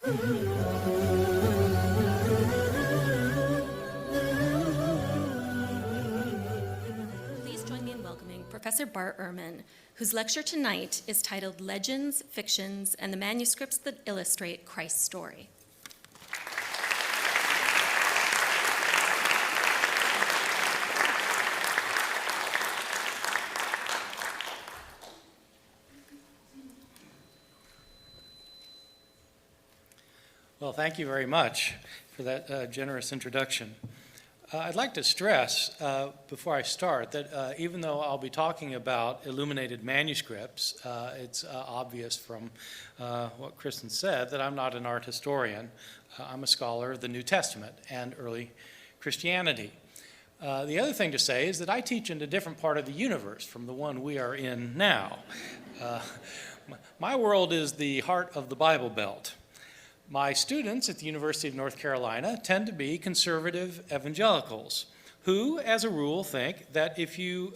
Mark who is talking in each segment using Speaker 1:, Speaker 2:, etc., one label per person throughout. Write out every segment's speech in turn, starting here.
Speaker 1: Please join me in welcoming Professor Bart Eirman, whose lecture tonight is titled Legends, Fictions, and the Manuscripts That Illustrate Christ's Story.
Speaker 2: Well, thank you very much for that generous introduction. I'd like to stress before I start that even though I'll be talking about illuminated manuscripts, it's obvious from what Kristen said that I'm not an art historian. I'm a scholar of the New Testament and early Christianity. The other thing to say is that I teach in a different part of the universe from the one we are in now. My world is the heart of the Bible Belt. My students at the University of North Carolina tend to be conservative evangelicals who, as a rule, think that if you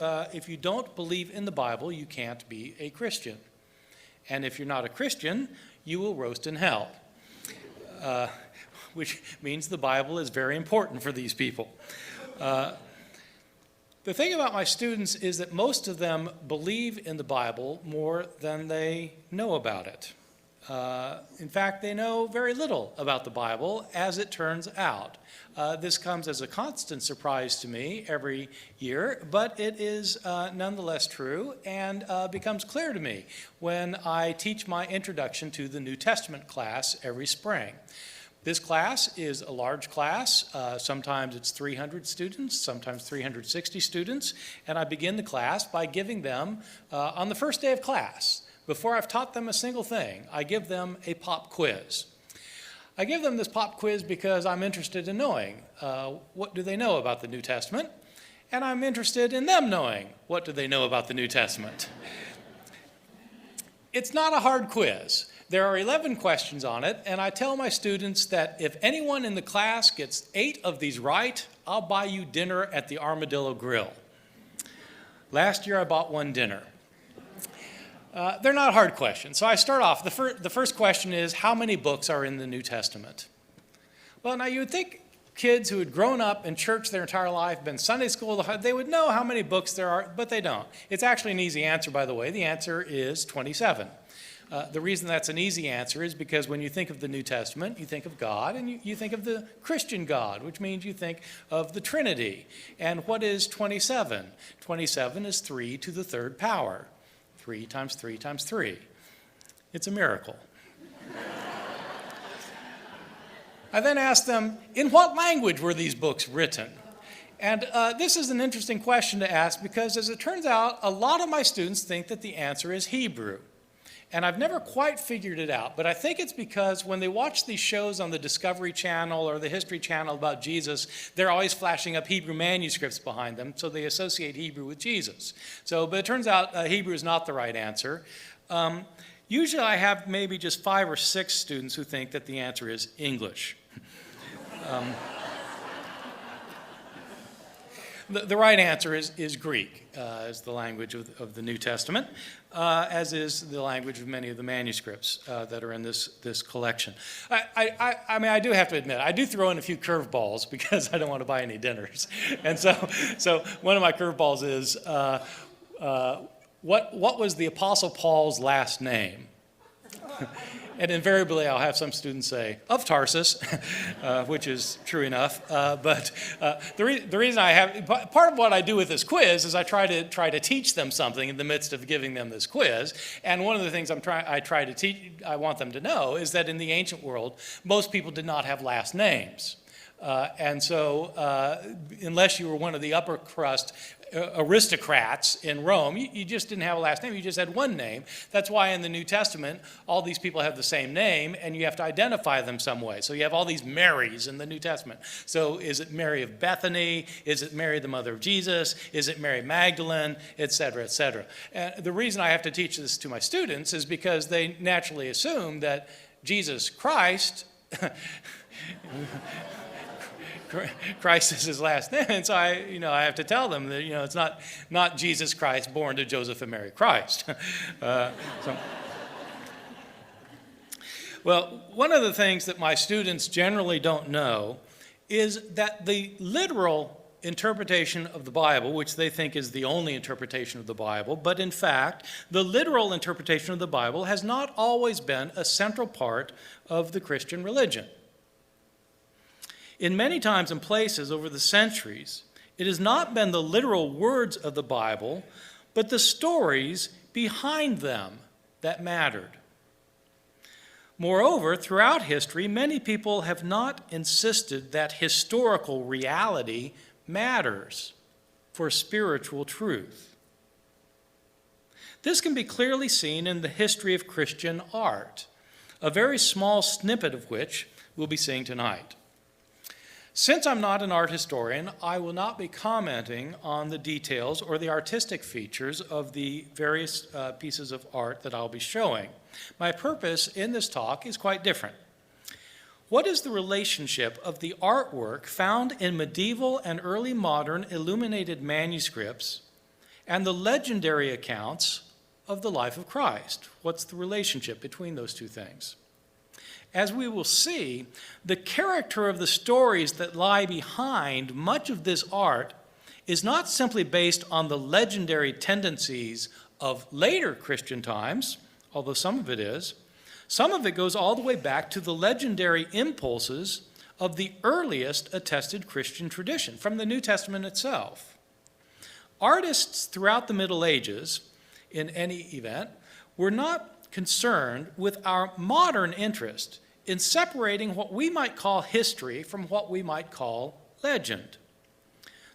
Speaker 2: don't believe in the Bible, you can't be a Christian. And if you're not a Christian, you will roast in hell, which means the Bible is very important for these people. The thing about my students is that most of them believe in the Bible more than they know about it. In fact, they know very little about the Bible, as it turns out. This comes as a constant surprise to me every year, but it is nonetheless true and becomes clear to me when I teach my introduction to the New Testament class every spring. This class is a large class. Sometimes it's 300 students, sometimes 360 students, and I begin the class by giving them, on the first day of class, before I've taught them a single thing, I give them a pop quiz. I give them this pop quiz because I'm interested in knowing what do they know about the New Testament, and I'm interested in them knowing what do they know about the New Testament. It's not a hard quiz. There are 11 questions on it, and I tell my students that if anyone in the class gets 8 of these right, I'll buy you dinner at the Armadillo Grill. Last year I bought one dinner. They're not hard questions. So I start off. The first question is, how many books are in the New Testament? Well, now you would think kids who had grown up in church their entire life, been Sunday school, they would know how many books there are, but they don't. It's actually an easy answer, by the way. The answer is 27. The reason that's an easy answer is because when you think of the New Testament, you think of God, and you think of the Christian God, which means you think of the Trinity. And what is 27? 27 is 3 to the third power. 3 times 3 times 3. It's a miracle. I then asked them, in what language were these books written? And this is an interesting question to ask because, as it turns out, a lot of my students think that the answer is Hebrew. And I've never quite figured it out, but I think it's because when they watch these shows on the Discovery Channel or the History Channel about Jesus, they're always flashing up Hebrew manuscripts behind them, so they associate Hebrew with Jesus. But it turns out Hebrew is not the right answer. Usually I have maybe just 5 or 6 students who think that the answer is English. The right answer is Greek, is the language of the New Testament, as is the language of many of the manuscripts that are in this collection. I mean, I do have to admit, I do throw in a few curveballs because I don't want to buy any dinners. And so one of my curveballs is, what was the Apostle Paul's last name? And invariably, I'll have some students say, of Tarsus, which is true enough. But the reason I have, part of what I do with this quiz is I try to teach them something in the midst of giving them this quiz. And one of the things I want them to know is that in the ancient world, most people did not have last names. And so unless you were one of the upper crust aristocrats in Rome, you just didn't have a last name. You just had one name. That's why in the New Testament, all these people have the same name, and you have to identify them some way. So you have all these Marys in the New Testament. So is it Mary of Bethany? Is it Mary, the mother of Jesus? Is it Mary Magdalene? Et cetera, et cetera. And the reason I have to teach this to my students is because they naturally assume that Jesus Christ Christ is his last name, and so I have to tell them that it's not Jesus Christ born to Joseph and Mary Christ. Well, one of the things that my students generally don't know is that the literal interpretation of the Bible, which they think is the only interpretation of the Bible, but in fact, the literal interpretation of the Bible has not always been a central part of the Christian religion. In many times and places over the centuries, it has not been the literal words of the Bible, but the stories behind them that mattered. Moreover, throughout history, many people have not insisted that historical reality matters for spiritual truth. This can be clearly seen in the history of Christian art, a very small snippet of which we'll be seeing tonight. Since I'm not an art historian, I will not be commenting on the details or the artistic features of the various pieces of art that I'll be showing. My purpose in this talk is quite different. What is the relationship of the artwork found in medieval and early modern illuminated manuscripts and the legendary accounts of the life of Christ? What's the relationship between those two things? As we will see, the character of the stories that lie behind much of this art is not simply based on the legendary tendencies of later Christian times, although some of it is. Some of it goes all the way back to the legendary impulses of the earliest attested Christian tradition, from the New Testament itself. Artists throughout the Middle Ages, in any event, were not concerned with our modern interest in separating what we might call history from what we might call legend.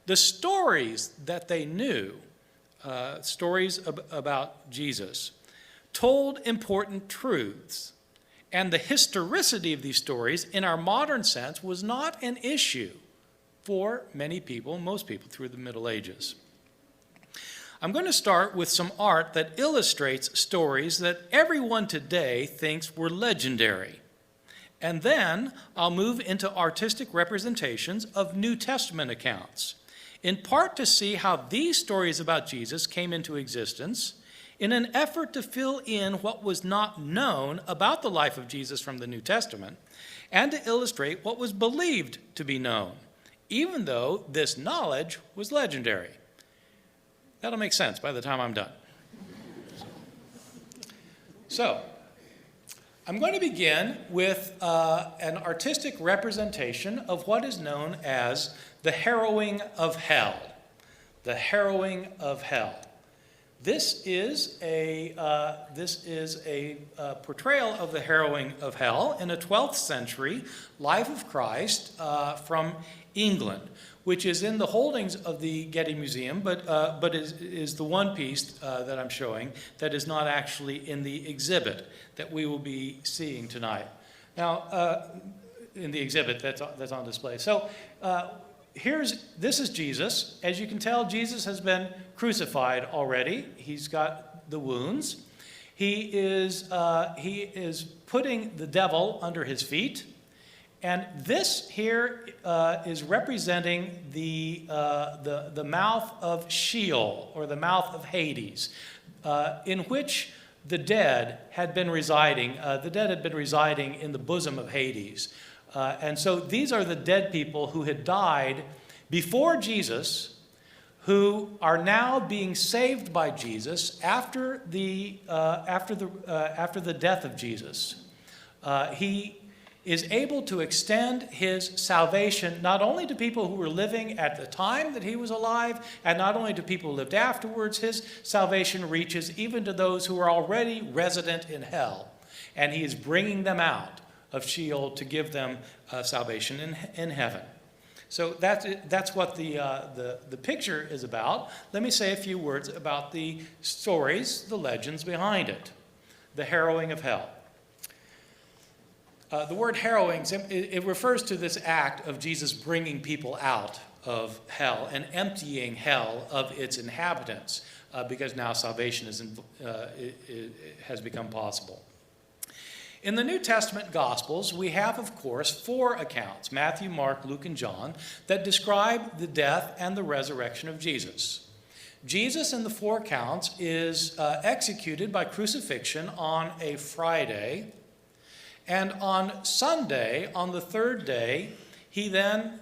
Speaker 2: The stories that they knew, stories about Jesus, told important truths, and the historicity of these stories in our modern sense was not an issue for many people, most people through the Middle Ages. I'm going to start with some art that illustrates stories that everyone today thinks were legendary. And then I'll move into artistic representations of New Testament accounts, in part to see how these stories about Jesus came into existence in an effort to fill in what was not known about the life of Jesus from the New Testament, and to illustrate what was believed to be known, even though this knowledge was legendary. That'll make sense by the time I'm done. So, I'm going to begin with an artistic representation of what is known as the harrowing of hell. The harrowing of hell. This is a portrayal of the harrowing of hell in a 12th century Life of Christ from England, which is in the holdings of the Getty Museum, but is the one piece that I'm showing that is not actually in the exhibit that we will be seeing tonight. Now, in the exhibit that's on display. So this is Jesus. As you can tell, Jesus has been crucified already. He's got the wounds. He is putting the devil under his feet. And this here is representing the mouth of Sheol, or the mouth of Hades, in which the dead had been residing. The dead had been residing in the bosom of Hades. And so these are the dead people who had died before Jesus, who are now being saved by Jesus after the death of Jesus. He is able to extend his salvation not only to people who were living at the time that he was alive, and not only to people who lived afterwards. His salvation reaches even to those who are already resident in hell, and he is bringing them out of Sheol to give them salvation in heaven. So that's what the picture is about. Let me say a few words about the stories, the legends behind it. The harrowing of hell. The word harrowing, it refers to this act of Jesus bringing people out of hell and emptying hell of its inhabitants, because now salvation has become possible. In the New Testament Gospels, we have, of course, 4 accounts, Matthew, Mark, Luke, and John, that describe the death and the resurrection of Jesus. Jesus, in the 4 accounts, is executed by crucifixion on a Friday, And on Sunday, on the third day, he then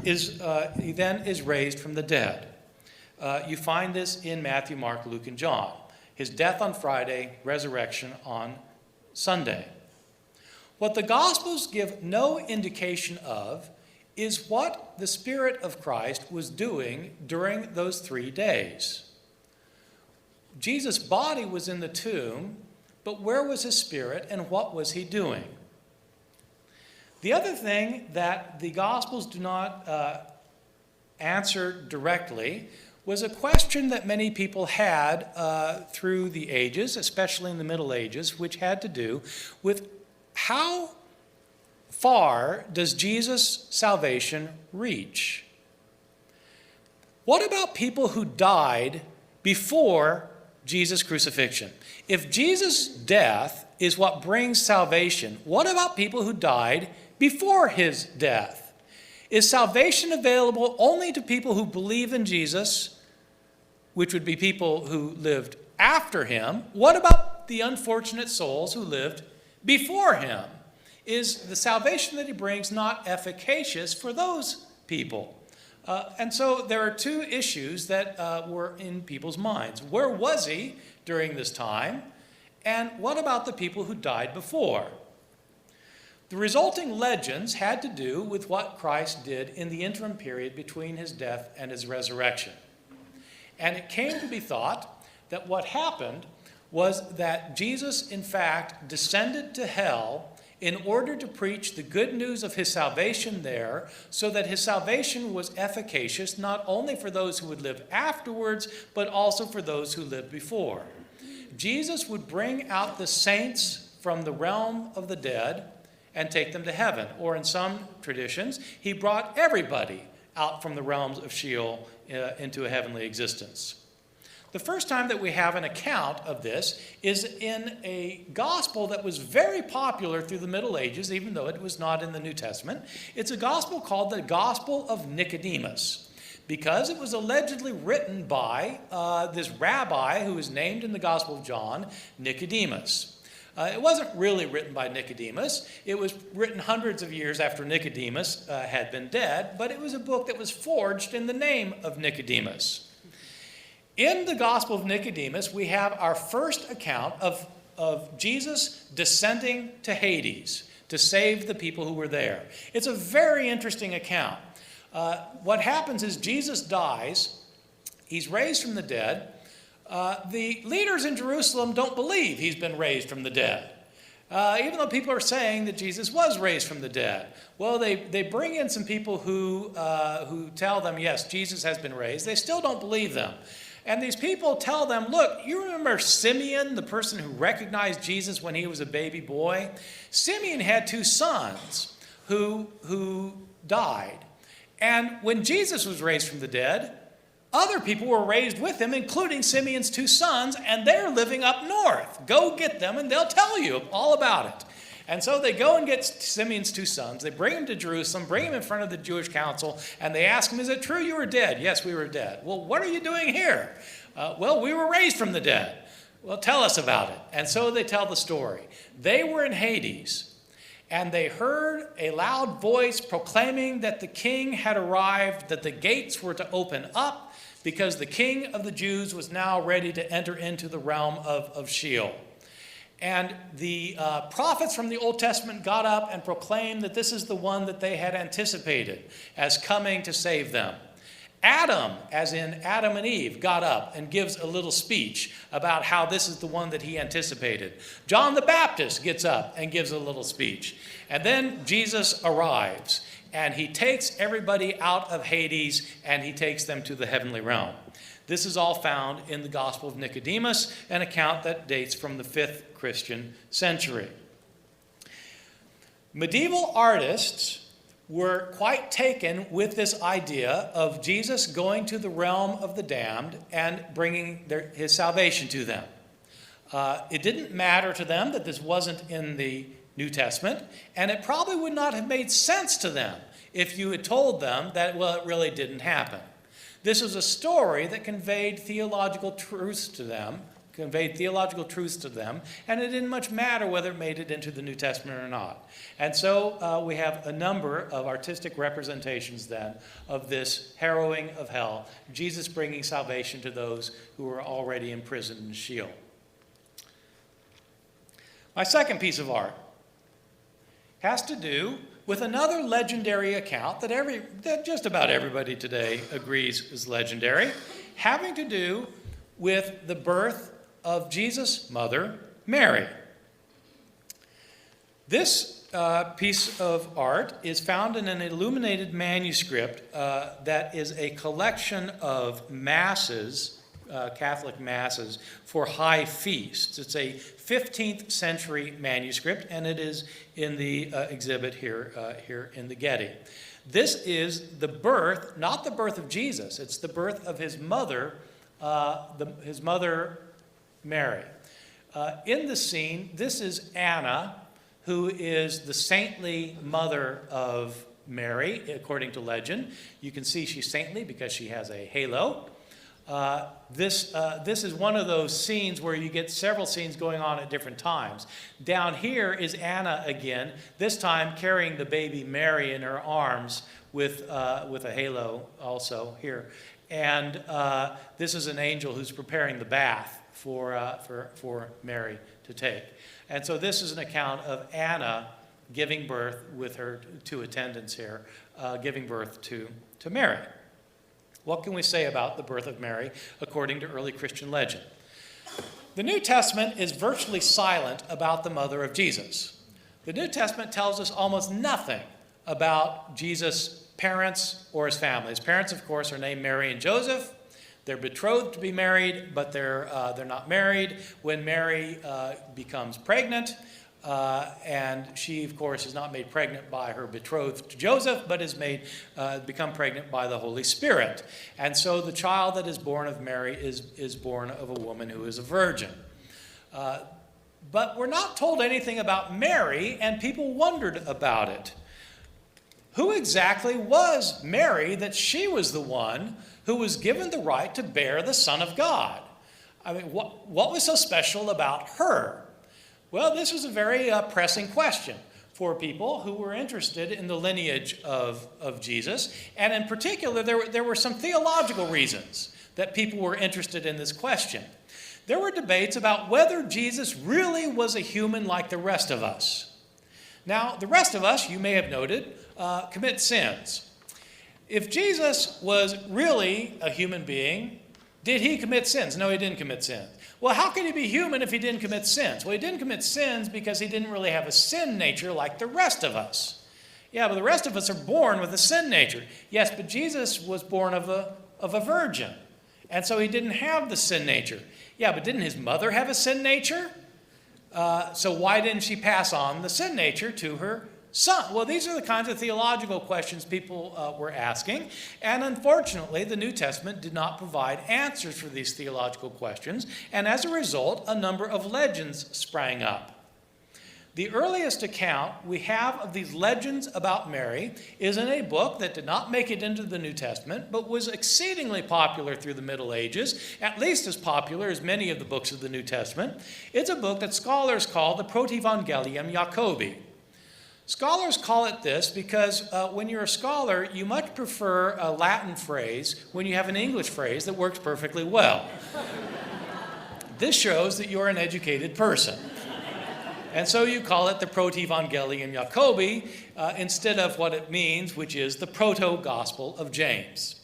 Speaker 2: is raised from the dead. You find this in Matthew, Mark, Luke, and John. His death on Friday, resurrection on Sunday. What the Gospels give no indication of is what the Spirit of Christ was doing during those 3 days. Jesus' body was in the tomb, but where was his spirit and what was he doing? The other thing that the Gospels do not answer directly was a question that many people had through the ages, especially in the Middle Ages, which had to do with how far does Jesus' salvation reach? What about people who died before Jesus' crucifixion? If Jesus' death is what brings salvation, what about people who died before his death? Is salvation available only to people who believe in Jesus, which would be people who lived after him? What about the unfortunate souls who lived before him? Is the salvation that he brings not efficacious for those people? And so there are two issues that were in people's minds. Where was he during this time? And what about the people who died before? The resulting legends had to do with what Christ did in the interim period between his death and his resurrection. And it came to be thought that what happened was that Jesus, in fact, descended to hell in order to preach the good news of his salvation there, so that his salvation was efficacious not only for those who would live afterwards, but also for those who lived before. Jesus would bring out the saints from the realm of the dead and take them to heaven. Or in some traditions, he brought everybody out from the realms of Sheol into a heavenly existence. The first time that we have an account of this is in a gospel that was very popular through the Middle Ages, even though it was not in the New Testament. It's a gospel called the Gospel of Nicodemus, because it was allegedly written by this rabbi who is named in the Gospel of John, Nicodemus. It wasn't really written by Nicodemus. It was written hundreds of years after Nicodemus had been dead, but it was a book that was forged in the name of Nicodemus. In the Gospel of Nicodemus, we have our first account of Jesus descending to Hades to save the people who were there. It's a very interesting account. What happens is Jesus dies. He's raised from the dead. The leaders in Jerusalem don't believe he's been raised from the dead, even though people are saying that Jesus was raised from the dead. Well, they bring in some people who tell them, yes, Jesus has been raised. They still don't believe them. And these people tell them, look, you remember Simeon, the person who recognized Jesus when he was a baby boy? Simeon had 2 sons who died. And when Jesus was raised from the dead, other people were raised with him, including Simeon's 2 sons, and they're living up north. Go get them, and they'll tell you all about it. And so they go and get Simeon's 2 sons. They bring him to Jerusalem, bring him in front of the Jewish council, and they ask him, is it true you were dead? Yes, we were dead. Well, what are you doing here? Well, we were raised from the dead. Well, tell us about it. And so they tell the story. They were in Hades, and they heard a loud voice proclaiming that the king had arrived, that the gates were to open up, because the king of the Jews was now ready to enter into the realm of Sheol. And the prophets from the Old Testament got up and proclaimed that this is the one that they had anticipated as coming to save them. Adam, as in Adam and Eve, got up and gives a little speech about how this is the one that he anticipated. John the Baptist gets up and gives a little speech. And then Jesus arrives, and he takes everybody out of Hades, and he takes them to the heavenly realm. This is all found in the Gospel of Nicodemus, an account that dates from the 5th Christian century. Medieval artists were quite taken with this idea of Jesus going to the realm of the damned and bringing his salvation to them. It didn't matter to them that this wasn't in the New Testament, and it probably would not have made sense to them if you had told them that, well, it really didn't happen. This was a story that conveyed theological truths to them conveyed theological truths to them, and it didn't much matter whether it made it into the New Testament or not. And so we have a number of artistic representations then of this harrowing of hell, Jesus bringing salvation to those who were already imprisoned in Sheol. My second piece of art has to do with another legendary account that just about everybody today agrees is legendary, having to do with the birth of Jesus' mother, Mary. This piece of art is found in an illuminated manuscript that is a collection of masses, Catholic masses, for high feasts. It's a 15th century manuscript, and it is in the exhibit here in the Getty. This is the birth, not the birth of Jesus, it's the birth of his mother, his mother Mary. In the scene, this is Anna, who is the saintly mother of Mary, according to legend. You can see she's saintly because she has a halo. This is one of those scenes where you get several scenes going on at different times. Down here is Anna again, this time carrying the baby Mary in her arms with a halo also here. And this is an angel who's preparing the bath for Mary to take. And so this is an account of Anna giving birth with her two attendants here, giving birth to Mary. What can we say about the birth of Mary according to early Christian legend? The New Testament is virtually silent about the mother of Jesus. The New Testament tells us almost nothing about Jesus' parents or his family. His parents, of course, are named Mary and Joseph. They're betrothed to be married, but they're not married. When Mary becomes pregnant, and she, of course, is not made pregnant by her betrothed Joseph, but is become pregnant by the Holy Spirit. And so the child that is born of Mary is born of a woman who is a virgin. But we're not told anything about Mary, and people wondered about it. Who exactly was Mary that she was the one who was given the right to bear the Son of God? I mean, what was so special about her? Well, this was a very pressing question for people who were interested in the lineage of Jesus. And in particular, there were some theological reasons that people were interested in this question. There were debates about whether Jesus really was a human like the rest of us. Now, the rest of us, you may have noted, commit sins. If Jesus was really a human being, did he commit sins? No, he didn't commit sins. Well, how could he be human if he didn't commit sins? Well, he didn't commit sins because he didn't really have a sin nature like the rest of us. Yeah, but the rest of us are born with a sin nature. Yes, but Jesus was born of a virgin, and so he didn't have the sin nature. Yeah, but didn't his mother have a sin nature? So why didn't she pass on the sin nature to her son? Well, these are the kinds of theological questions people were asking, and unfortunately, the New Testament did not provide answers for these theological questions, and as a result, a number of legends sprang up. The earliest account we have of these legends about Mary is in a book that did not make it into the New Testament, but was exceedingly popular through the Middle Ages, at least as popular as many of the books of the New Testament. It's a book that scholars call the Protivangelium Jacobi. Scholars call it this because when you're a scholar, you much prefer a Latin phrase when you have an English phrase that works perfectly well. This shows that you're an educated person. And so you call it the Protivangelium Jacobi instead of what it means, which is the Proto-Gospel of James.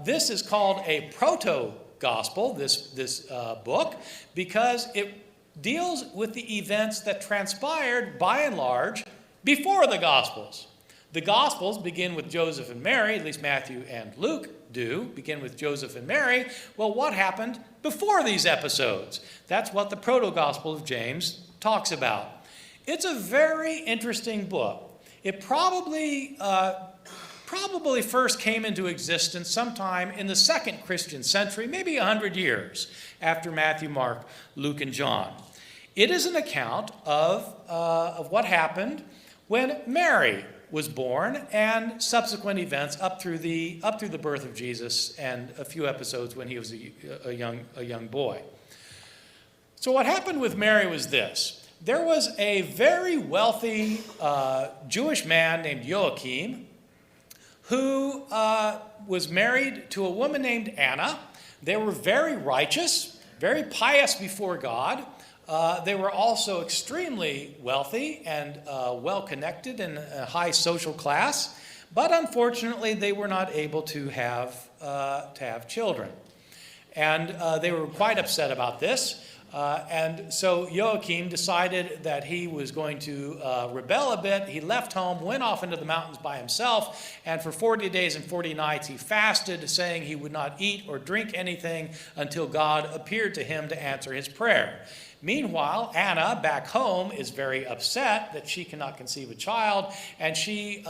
Speaker 2: This is called a Proto-Gospel, this book, because it deals with the events that transpired, by and large, before the Gospels. The Gospels begin with Joseph and Mary, at least Matthew and Luke do, begin with Joseph and Mary. Well, what happened before these episodes? That's what the Proto-Gospel of James talks about. It's a very interesting book. It probably first came into existence sometime in the second Christian century, maybe 100 years after Matthew, Mark, Luke, and John. It is an account of what happened when Mary was born and subsequent events up through the birth of Jesus and a few episodes when he was a young boy. So what happened with Mary was this. There was a very wealthy Jewish man named Joachim who was married to a woman named Anna. They were very righteous, very pious before God. They were also extremely wealthy and well-connected in a high social class. But unfortunately, they were not able to have children. And they were quite upset about this. And so Joachim decided that he was going to rebel a bit. He left home, went off into the mountains by himself, and for 40 days and 40 nights he fasted, saying he would not eat or drink anything until God appeared to him to answer his prayer. Meanwhile, Anna, back home, is very upset that she cannot conceive a child, and she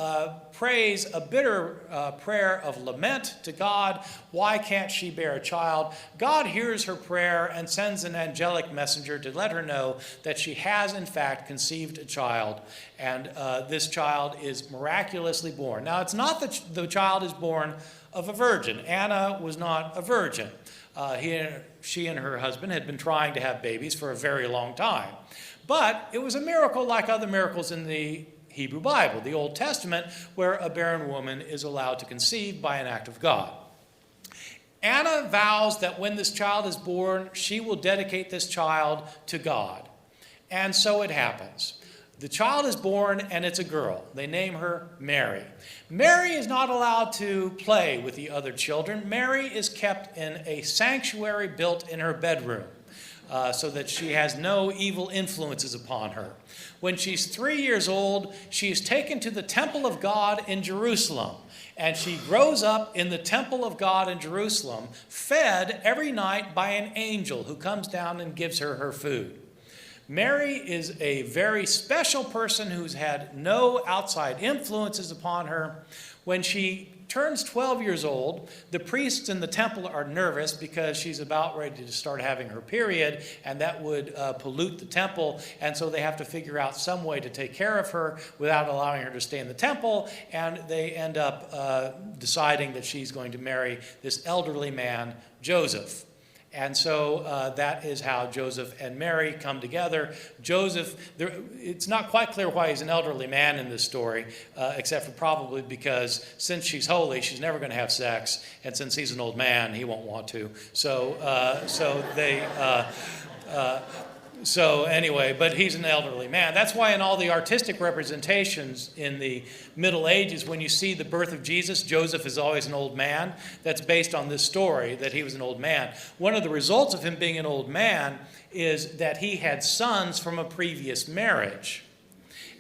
Speaker 2: prays a bitter prayer of lament to God. Why can't she bear a child? God hears her prayer and sends an angelic messenger to let her know that she has, in fact, conceived a child, and this child is miraculously born. Now, it's not that the child is born of a virgin. Anna was not a virgin. She and her husband had been trying to have babies for a very long time. But it was a miracle like other miracles in the Hebrew Bible, the Old Testament, where a barren woman is allowed to conceive by an act of God. Anna vows that when this child is born, she will dedicate this child to God. And so it happens. The child is born, and it's a girl. They name her Mary. Mary is not allowed to play with the other children. Mary is kept in a sanctuary built in her bedroom so that she has no evil influences upon her. When she's 3 years old, she is taken to the temple of God in Jerusalem. And she grows up in the temple of God in Jerusalem, fed every night by an angel who comes down and gives her her food. Mary is a very special person who's had no outside influences upon her. When she turns 12 years old, the priests in the temple are nervous because she's about ready to start having her period, and that would pollute the temple. And so they have to figure out some way to take care of her without allowing her to stay in the temple. And they end up deciding that she's going to marry this elderly man, Joseph. And so that is how Joseph and Mary come together. Joseph, it's not quite clear why he's an elderly man in this story, except for probably because since she's holy, she's never going to have sex, and since he's an old man, he won't want to. So anyway, but he's an elderly man. That's why in all the artistic representations in the Middle Ages, when you see the birth of Jesus, Joseph is always an old man. That's based on this story, that he was an old man. One of the results of him being an old man is that he had sons from a previous marriage.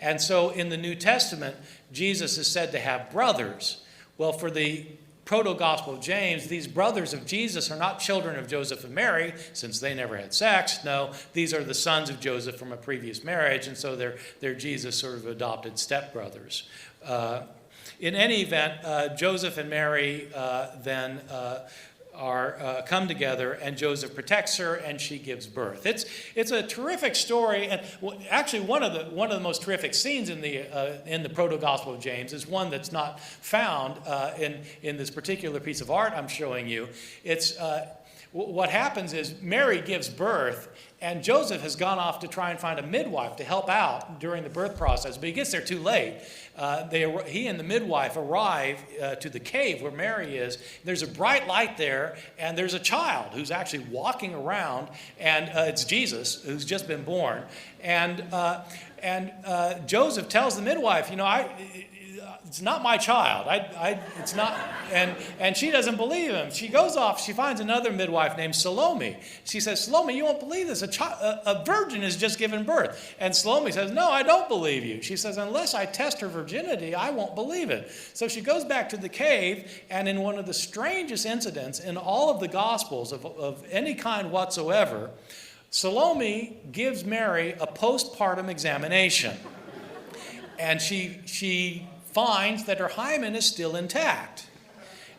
Speaker 2: And so in the New Testament, Jesus is said to have brothers. Well, for the Proto-Gospel of James, these brothers of Jesus are not children of Joseph and Mary, since they never had sex. No, these are the sons of Joseph from a previous marriage, and so they're Jesus' sort of adopted stepbrothers. In any event, Joseph and Mary then come together, and Joseph protects her, and she gives birth. It's a terrific story, and actually one of the most terrific scenes in the Proto-Gospel of James is one that's not found in this particular piece of art I'm showing you. It's what happens is Mary gives birth, and Joseph has gone off to try and find a midwife to help out during the birth process, but he gets there too late. He and the midwife arrive to the cave where Mary is. There's a bright light there, and there's a child who's actually walking around, and it's Jesus who's just been born. And Joseph tells the midwife, it's not my child. It's not, and she doesn't believe him. She goes off. She finds another midwife named Salome. She says, Salome, you won't believe this. A virgin has just given birth. And Salome says, no, I don't believe you. She says, unless I test her virginity, I won't believe it. So she goes back to the cave, and in one of the strangest incidents in all of the Gospels of any kind whatsoever, Salome gives Mary a postpartum examination. And she finds that her hymen is still intact.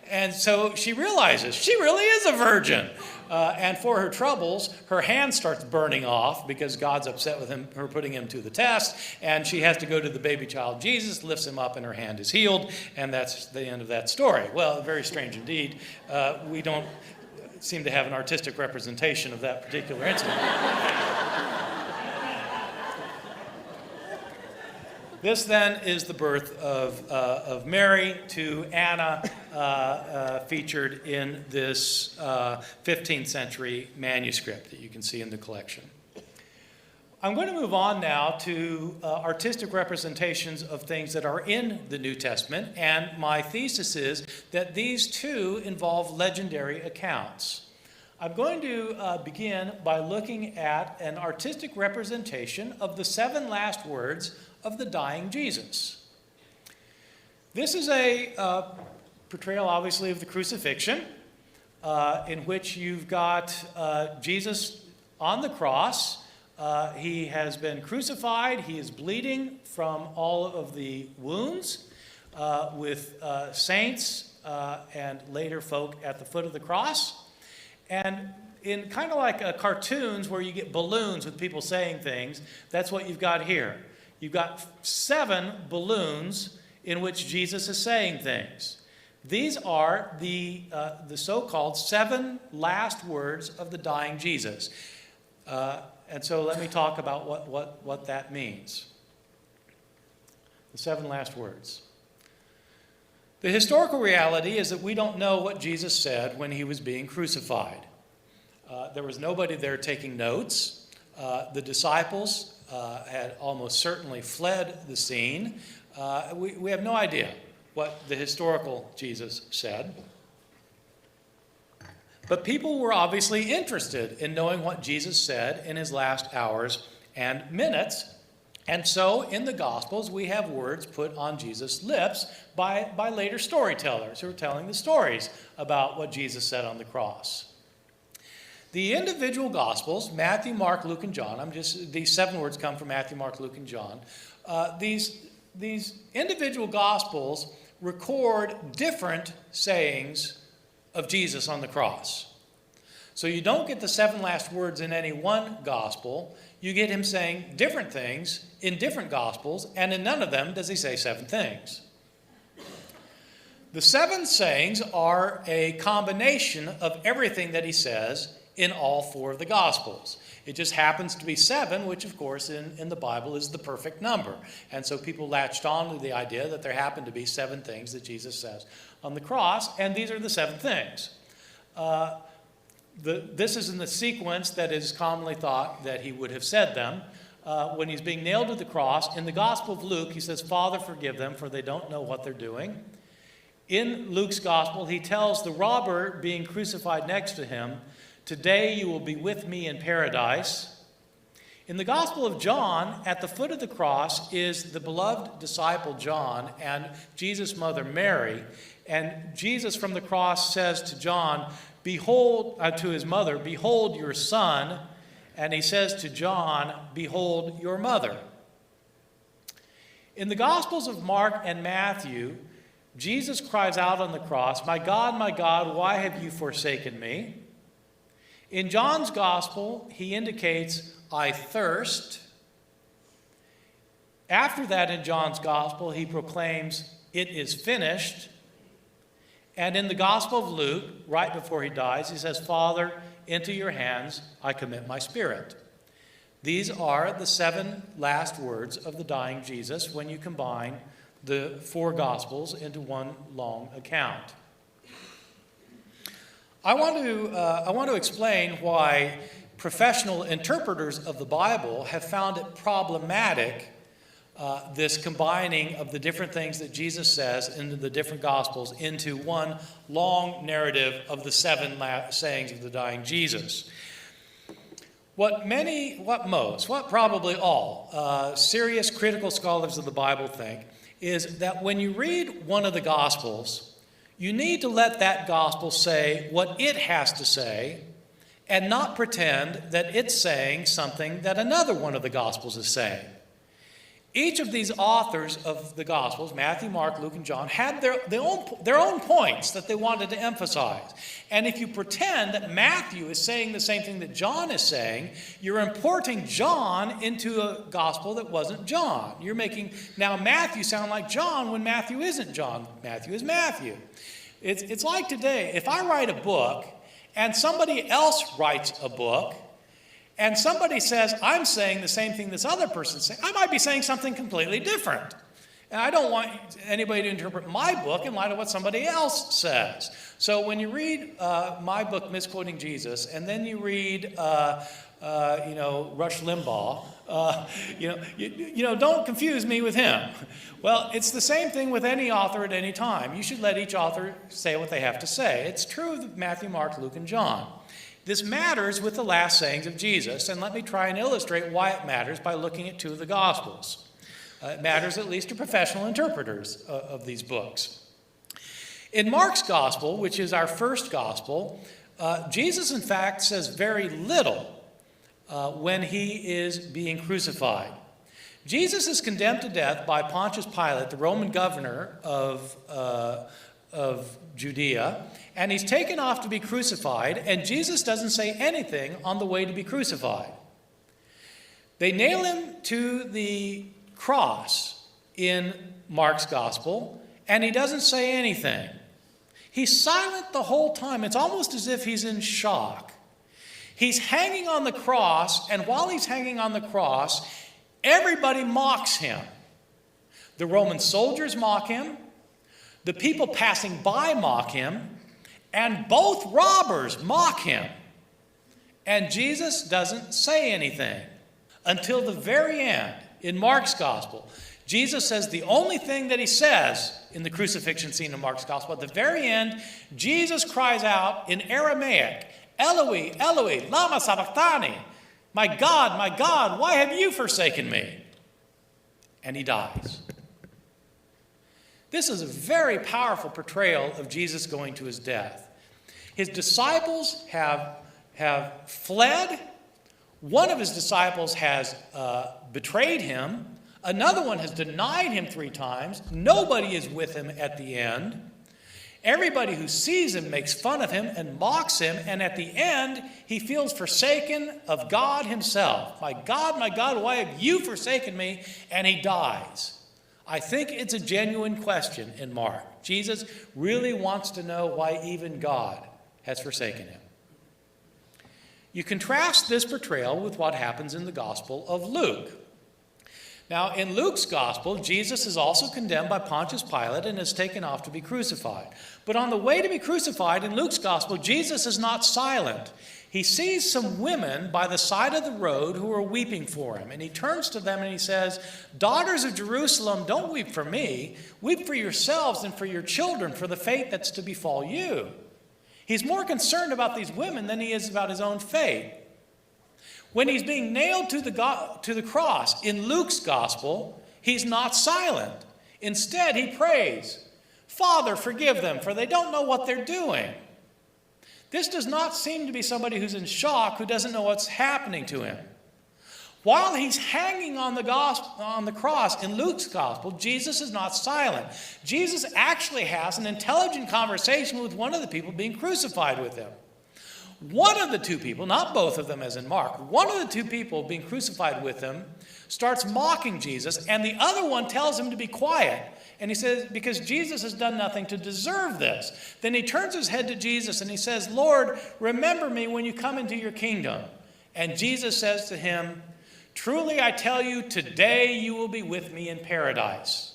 Speaker 2: And so she realizes she really is a virgin. And for her troubles, her hand starts burning off because God's upset with her putting him to the test. And she has to go to the baby child Jesus, lifts him up, and her hand is healed. And that's the end of that story. Well, very strange indeed. seem to have an artistic representation of that particular incident. This then is the birth of Mary to Anna, featured in this 15th century manuscript that you can see in the collection. I'm going to move on now to artistic representations of things that are in the New Testament, and my thesis is that these too involve legendary accounts. I'm going to begin by looking at an artistic representation of the 7 last words of the dying Jesus. This is a portrayal, obviously, of the crucifixion, in which you've got Jesus on the cross. He has been crucified. He is bleeding from all of the wounds, with saints and later folk at the foot of the cross. And in kind of like cartoons where you get balloons with people saying things, that's what you've got here. You've got 7 balloons in which Jesus is saying things. These are the so-called 7 last words of the dying Jesus. And so let me talk about what that means. The 7 last words. The historical reality is that we don't know what Jesus said when he was being crucified. There was nobody there taking notes. The disciples had almost certainly fled the scene. We have no idea what the historical Jesus said. But people were obviously interested in knowing what Jesus said in his last hours and minutes. And so in the Gospels, we have words put on Jesus' lips by later storytellers who are telling the stories about what Jesus said on the cross. The individual Gospels, Matthew, Mark, Luke, and John, these 7 words come from Matthew, Mark, Luke, and John. These individual Gospels record different sayings of Jesus on the cross. So you don't get the 7 last words in any one Gospel. You get him saying different things in different Gospels, and in none of them does he say 7 things. The 7 sayings are a combination of everything that he says in all 4 of the Gospels. It just happens to be 7, which of course in the Bible is the perfect number. And so people latched on to the idea that there happened to be 7 things that Jesus says on the cross, and these are the 7 things. This is in the sequence that is commonly thought that he would have said them. When he's being nailed to the cross, in the Gospel of Luke, he says, "Father, forgive them, for they don't know what they're doing." In Luke's Gospel, he tells the robber being crucified next to him, "Today you will be with me in paradise." In the Gospel of John, at the foot of the cross is the beloved disciple John and Jesus' mother Mary. And Jesus from the cross says to John, to his mother, "Behold your son." And he says to John, "Behold your mother." In the Gospels of Mark and Matthew, Jesus cries out on the cross, my God, why have you forsaken me?" In John's Gospel, he indicates, "I thirst." After that, in John's Gospel, he proclaims, "It is finished." And in the Gospel of Luke, right before he dies, he says, "Father, into your hands I commit my spirit." These are the 7 last words of the dying Jesus when you combine the 4 Gospels into one long account. I want to explain why professional interpreters of the Bible have found it problematic, this combining of the different things that Jesus says into the different Gospels into one long narrative of the 7 sayings of the dying Jesus. What probably all serious critical scholars of the Bible think is that when you read one of the Gospels, you need to let that Gospel say what it has to say and not pretend that it's saying something that another one of the Gospels is saying. Each of these authors of the Gospels, Matthew, Mark, Luke, and John, had their own points that they wanted to emphasize. And if you pretend that Matthew is saying the same thing that John is saying, you're importing John into a gospel that wasn't John. You're making now Matthew sound like John when Matthew isn't John. Matthew is Matthew. It's like today, if I write a book and somebody else writes a book, and somebody says, I'm saying the same thing this other person's saying, I might be saying something completely different. And I don't want anybody to interpret my book in light of what somebody else says. So when you read my book, Misquoting Jesus, and then you read, Rush Limbaugh, don't confuse me with him. Well, it's the same thing with any author at any time. You should let each author say what they have to say. It's true of Matthew, Mark, Luke, and John. This matters with the last sayings of Jesus, and let me try and illustrate why it matters by looking at two of the Gospels. It matters at least to professional interpreters of these books. In Mark's Gospel, which is our first Gospel, Jesus, in fact, says very little when he is being crucified. Jesus is condemned to death by Pontius Pilate, the Roman governor of Judea, and he's taken off to be crucified, and Jesus doesn't say anything on the way to be crucified. They nail him to the cross in Mark's Gospel, and he doesn't say anything. He's silent the whole time. It's almost as if he's in shock. He's hanging on the cross, and while he's hanging on the cross, everybody mocks him. The Roman soldiers mock him, the people passing by mock him, and both robbers mock him. And Jesus doesn't say anything until the very end. In Mark's Gospel, Jesus says the only thing that he says in the crucifixion scene in Mark's Gospel, at the very end, Jesus cries out in Aramaic, Eloi, Eloi, lama sabachthani, my God, why have you forsaken me? And he dies. This is a very powerful portrayal of Jesus going to his death. His disciples have fled. One of his disciples has betrayed him. Another one has denied him 3 times. Nobody is with him at the end. Everybody who sees him makes fun of him and mocks him. And at the end, he feels forsaken of God himself. My God, why have you forsaken me? And he dies. I think it's a genuine question in Mark. Jesus really wants to know why even God has forsaken him. You contrast this portrayal with what happens in the Gospel of Luke. Now, in Luke's Gospel, Jesus is also condemned by Pontius Pilate and is taken off to be crucified. But on the way to be crucified, in Luke's Gospel, Jesus is not silent. He sees some women by the side of the road who are weeping for him. And he turns to them and he says, Daughters of Jerusalem, don't weep for me. Weep for yourselves and for your children, for the fate that's to befall you. He's more concerned about these women than he is about his own fate. When he's being nailed to the cross in Luke's Gospel, he's not silent. Instead, he prays, Father, forgive them, for they don't know what they're doing. This does not seem to be somebody who's in shock, who doesn't know what's happening to him. While he's hanging on the cross in Luke's Gospel, Jesus is not silent. Jesus actually has an intelligent conversation with one of the people being crucified with him. One of the 2 people, not both of them as in Mark, one of the 2 people being crucified with him starts mocking Jesus, and the other one tells him to be quiet. And he says, because Jesus has done nothing to deserve this. Then he turns his head to Jesus and he says, Lord, remember me when you come into your kingdom. And Jesus says to him, Truly I tell you, today you will be with me in paradise.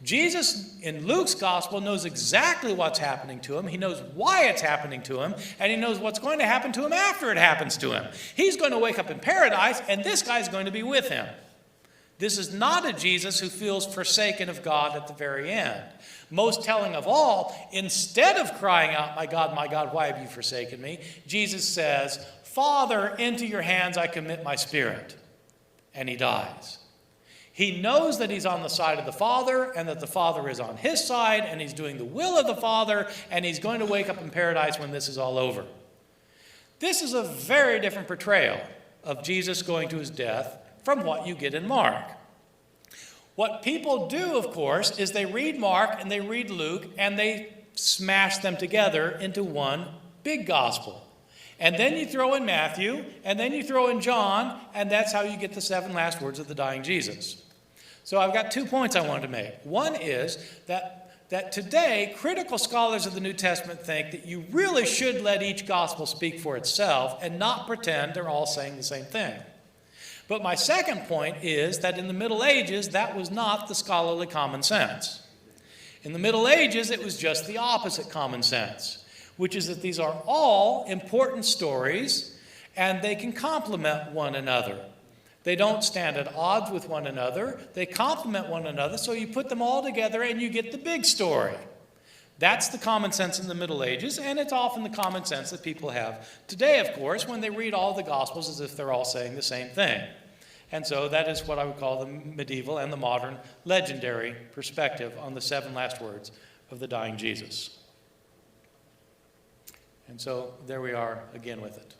Speaker 2: Jesus, in Luke's Gospel, knows exactly what's happening to him. He knows why it's happening to him, and he knows what's going to happen to him after it happens to him. He's going to wake up in paradise, and this guy's going to be with him. This is not a Jesus who feels forsaken of God at the very end. Most telling of all, instead of crying out, my God, why have you forsaken me? Jesus says, Father, into your hands I commit my spirit. And he dies. He knows that he's on the side of the Father and that the Father is on his side and he's doing the will of the Father and he's going to wake up in paradise when this is all over. This is a very different portrayal of Jesus going to his death from what you get in Mark. What people do, of course, is they read Mark and they read Luke and they smash them together into one big gospel. And then you throw in Matthew, and then you throw in John, and that's how you get the 7 last words of the dying Jesus. So I've got 2 points I wanted to make. One is that that today critical scholars of the New Testament think that you really should let each gospel speak for itself and not pretend they're all saying the same thing. But my second point is that in the Middle Ages, that was not the scholarly common sense. In the Middle Ages, it was just the opposite common sense, which is that these are all important stories and they can complement one another. They don't stand at odds with one another. They complement one another, so you put them all together and you get the big story. That's the common sense in the Middle Ages, and it's often the common sense that people have today, of course, when they read all the Gospels as if they're all saying the same thing. And so that is what I would call the medieval and the modern legendary perspective on the 7 last words of the dying Jesus. And so there we are again with it.